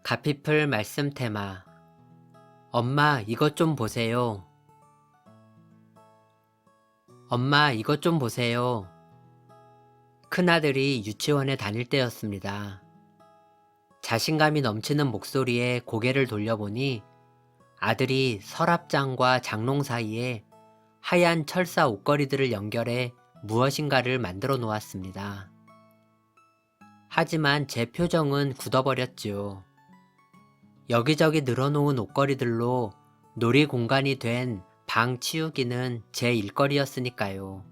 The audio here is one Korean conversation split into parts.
가피플 말씀 테마. 엄마, 이것 좀 보세요. 엄마, 이것 좀 보세요. 큰아들이 유치원에 다닐 때였습니다. 자신감이 넘치는 목소리에 고개를 돌려보니 아들이 서랍장과 장롱 사이에 하얀 철사 옷걸이들을 연결해 무엇인가를 만들어 놓았습니다. 하지만 제 표정은 굳어버렸지요. 여기저기 늘어놓은 옷걸이들로 놀이 공간이 된 방 치우기는 제 일거리였으니까요.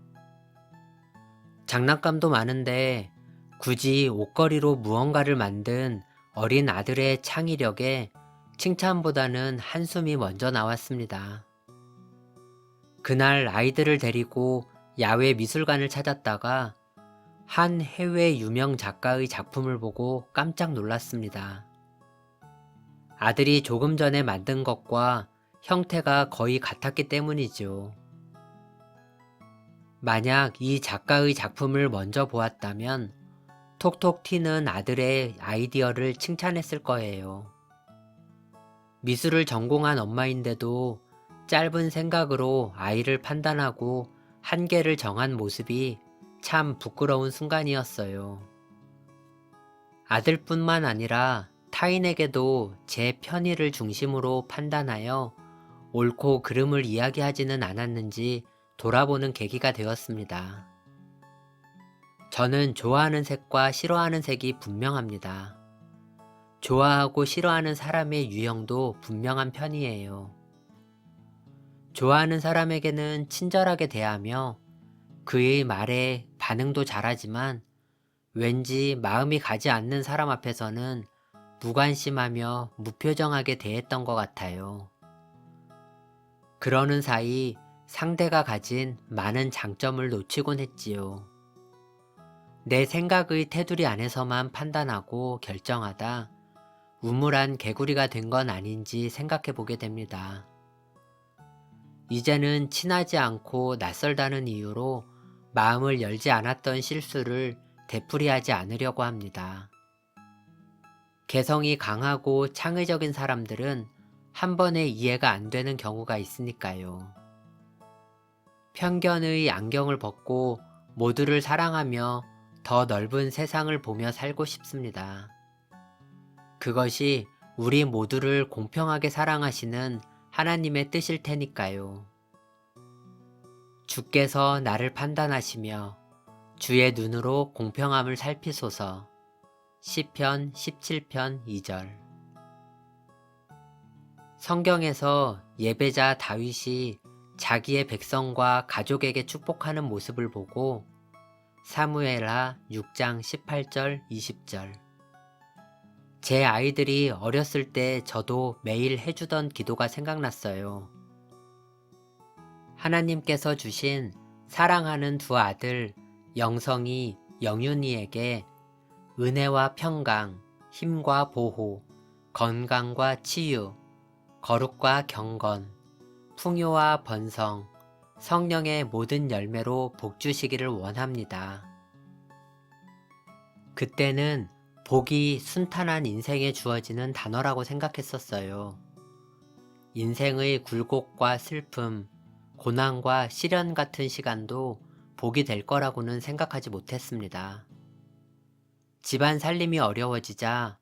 장난감도 많은데 굳이 옷걸이로 무언가를 만든 어린 아들의 창의력에 칭찬보다는 한숨이 먼저 나왔습니다. 그날 아이들을 데리고 야외 미술관을 찾았다가 한 해외 유명 작가의 작품을 보고 깜짝 놀랐습니다. 아들이 조금 전에 만든 것과 형태가 거의 같았기 때문이죠. 만약 이 작가의 작품을 먼저 보았다면 톡톡 튀는 아들의 아이디어를 칭찬했을 거예요. 미술을 전공한 엄마인데도 짧은 생각으로 아이를 판단하고 한계를 정한 모습이 참 부끄러운 순간이었어요. 아들뿐만 아니라 타인에게도 제 편의를 중심으로 판단하여 옳고 그름을 이야기하지는 않았는지 돌아보는 계기가 되었습니다. 저는 좋아하는 색과 싫어하는 색이 분명합니다. 좋아하고 싫어하는 사람의 유형도 분명한 편이에요. 좋아하는 사람에게는 친절하게 대하며 그의 말에 반응도 잘하지만 왠지 마음이 가지 않는 사람 앞에서는 무관심하며 무표정하게 대했던 것 같아요. 그러는 사이 상대가 가진 많은 장점을 놓치곤 했지요. 내 생각의 테두리 안에서만 판단하고 결정하다 우물한 개구리가 된 건 아닌지 생각해 보게 됩니다. 이제는 친하지 않고 낯설다는 이유로 마음을 열지 않았던 실수를 되풀이하지 않으려고 합니다. 개성이 강하고 창의적인 사람들은 한 번에 이해가 안 되는 경우가 있으니까요. 편견의 안경을 벗고 모두를 사랑하며 더 넓은 세상을 보며 살고 싶습니다. 그것이 우리 모두를 공평하게 사랑하시는 하나님의 뜻일 테니까요. 주께서 나를 판단하시며 주의 눈으로 공평함을 살피소서. 시편 17편 2절. 성경에서 예배자 다윗이 자기의 백성과 가족에게 축복하는 모습을 보고 사무엘하 6장 18절 20절. 제 아이들이 어렸을 때 저도 매일 해주던 기도가 생각났어요. 하나님께서 주신 사랑하는 두 아들 영성이, 영윤이에게 은혜와 평강, 힘과 보호, 건강과 치유, 거룩과 경건, 풍요와 번성, 성령의 모든 열매로 복 주시기를 원합니다. 그때는 복이 순탄한 인생에 주어지는 단어라고 생각했었어요. 인생의 굴곡과 슬픔, 고난과 시련 같은 시간도 복이 될 거라고는 생각하지 못했습니다. 집안 살림이 어려워지자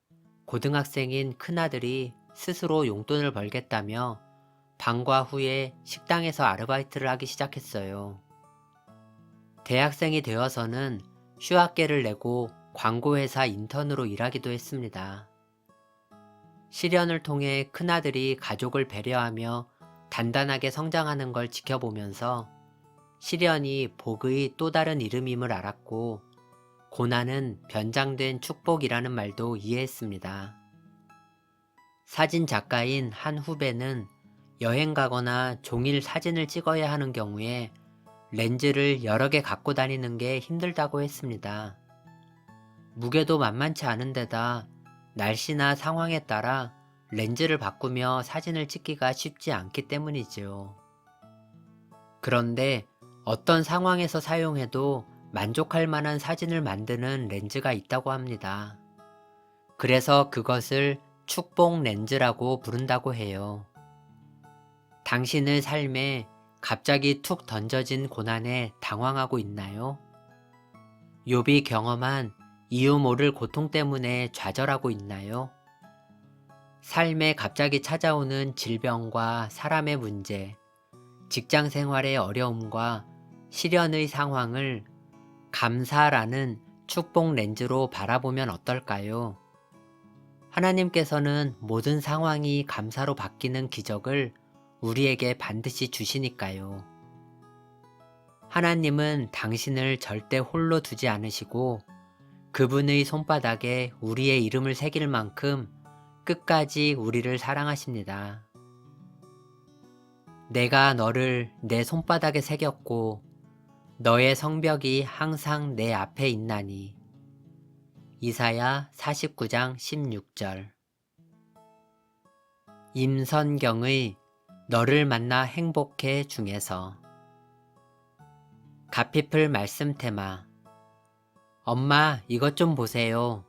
고등학생인 큰아들이 스스로 용돈을 벌겠다며 방과 후에 식당에서 아르바이트를 하기 시작했어요. 대학생이 되어서는 휴학계를 내고 광고회사 인턴으로 일하기도 했습니다. 시련을 통해 큰아들이 가족을 배려하며 단단하게 성장하는 걸 지켜보면서 시련이 복의 또 다른 이름임을 알았고 고난은 변장된 축복이라는 말도 이해했습니다. 사진 작가인 한 후배는 여행 가거나 종일 사진을 찍어야 하는 경우에 렌즈를 여러 개 갖고 다니는 게 힘들다고 했습니다. 무게도 만만치 않은 데다 날씨나 상황에 따라 렌즈를 바꾸며 사진을 찍기가 쉽지 않기 때문이지요. 그런데 어떤 상황에서 사용해도 만족할 만한 사진을 만드는 렌즈가 있다고 합니다. 그래서 그것을 축복 렌즈라고 부른다고 해요. 당신의 삶에 갑자기 툭 던져진 고난에 당황하고 있나요? 욥이 경험한 이유 모를 고통 때문에 좌절하고 있나요? 삶에 갑자기 찾아오는 질병과 사람의 문제, 직장 생활의 어려움과 시련의 상황을 감사라는 축복 렌즈로 바라보면 어떨까요? 하나님께서는 모든 상황이 감사로 바뀌는 기적을 우리에게 반드시 주시니까요. 하나님은 당신을 절대 홀로 두지 않으시고 그분의 손바닥에 우리의 이름을 새길 만큼 끝까지 우리를 사랑하십니다. 내가 너를 내 손바닥에 새겼고 너의 성벽이 항상 내 앞에 있나니. 이사야 49장 16절. 임선경의 너를 만나 행복해 중에서 가피플 말씀 테마. 엄마, 이것 좀 보세요.